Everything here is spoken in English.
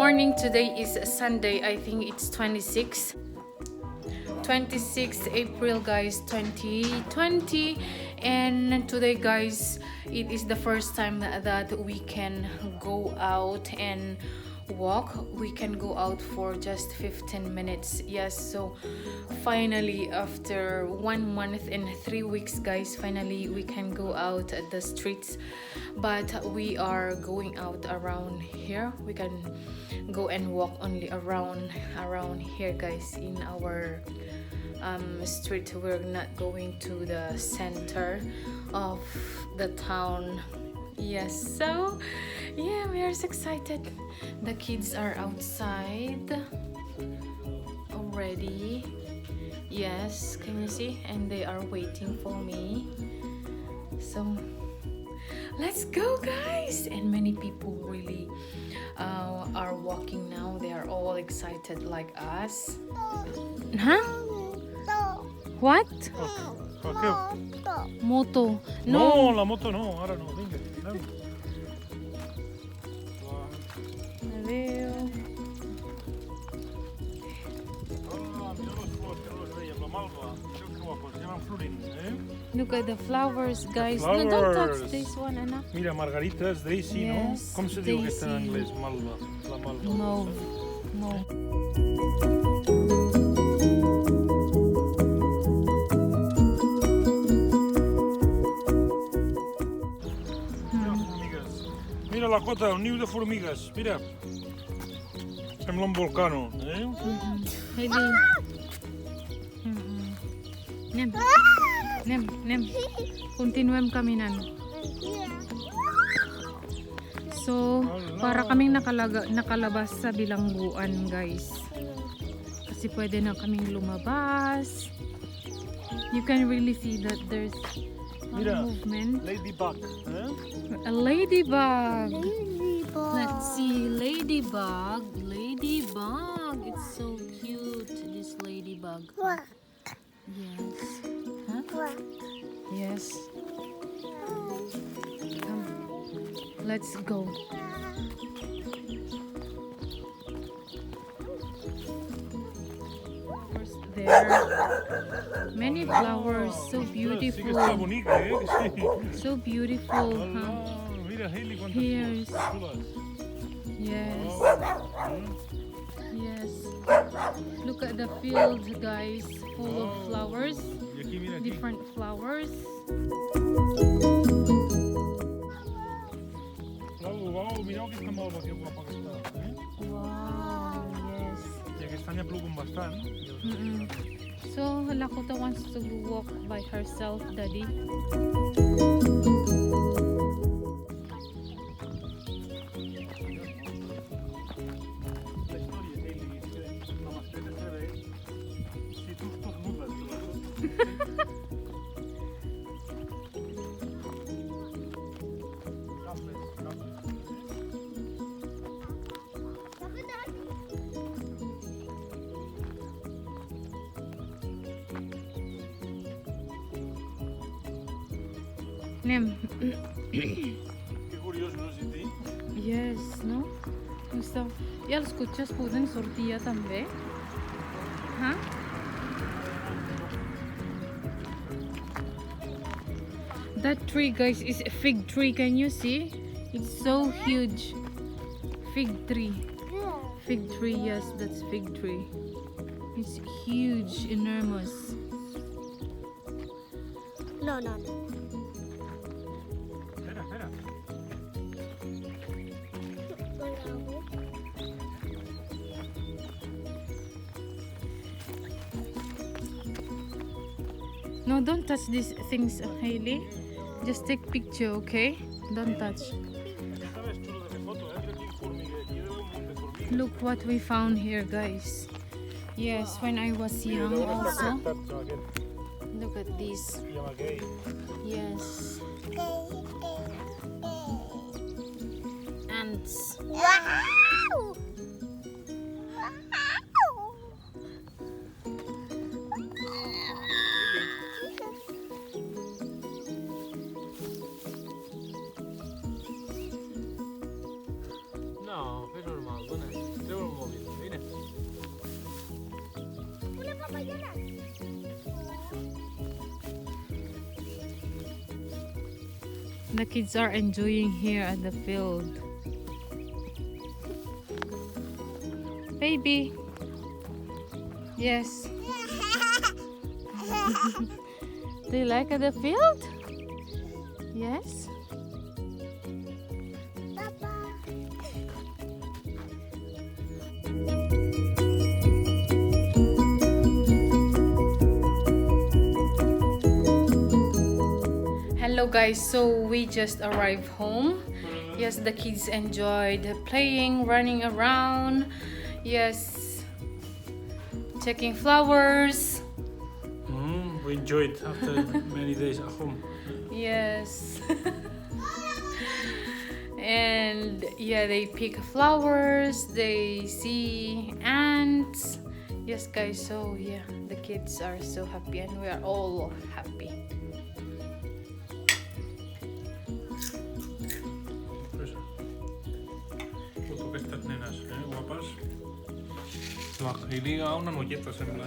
morning. Today is Sunday. I think it's 26th April, guys, 2020. And today, guys, it is the first time that we can go out and walk. We can go out for just 15 minutes. Yes, so finally, after 1 month and 3 weeks, guys, finally we can go out at the streets. But we are going out around here. We can go and walk only around here, guys, in our street. We're not going to the center of the town. Yes, so yeah, we are so excited. The kids are outside already. Yes, can you see? And they are waiting for me. So let's go, guys. And many people really are walking now. They are all excited like us. Huh? What? Okay. Moto. No, la moto no, ahora no, venga. Veo. Look at the flowers, guys. The No, don't touch flowers. this one, Anna. Mira, margaritas, daisy, Yes, ¿no? ¿Cómo se dice esto en daisy. inglés? Malva. La malva. Mauve. Mauve. Mira formigas. Mira la cota, un niu de formigues. Mira. Sembla un volcano, eh? Heidi. Nem. Continuem caminando. So, para kaming nakalabas sa bilangguan, guys. Kasi pwede na kaming lumabas. You can really see that there's Mira. movement. Ladybug, eh? A ladybug. Let's see, ladybug. Ladybug. It's so cute, this ladybug. Yes. Huh? Yes. Come. Let's go. Flowers there. Many flowers, so Sí que está beautiful. bonito, eh? Sí. So beautiful, huh? Hola, mira, Hailey, cuántas Here's- flores chulas. Yes. Oh. Yes. Look at the field, guys, full of flowers, Y aquí, mira, aquí. different flowers. Wow, mira aquesta malva, que guapa que està. Eh? Wow, yes. I aquest any ha plogut bastant. So, Lakota wants to walk by herself, Daddy. La història, Hailey, és que la mascleta seva és si tu estornudes. Nem. Que curiós, no, Ziti? Yes, no? Gusto. Ja escuchas pueden sortilla també? Huh? That tree, guys, is a fig tree. Can you see? It's so huge. Fig tree. Fig tree, yes, that's fig tree. It's huge, enormous. No. Espera. No, don't touch these things, Hailey. Just take picture, okay? Don't touch. Esta vez chulo de foto, eh? Mira aquí formiga. Aquí debe un montón de formigas. Look what we found here, guys. Yes, when I was young also. Look at this. Llama gay. Yes. Ants. Wow! No, è normale, non è. The kids are enjoying here at the field. Baby. Yes. Do you like the field? Yes. Hello guys, so we just arrived home. Yes, the kids enjoyed playing, running around. Yes, checking flowers. We enjoyed after many days at home. Yes. And yeah, they pick flowers, they see ants. Yes guys, so yeah, the kids are so happy and we are all happy. Estas nenas, guapas. La Hailey a una molleta sembla,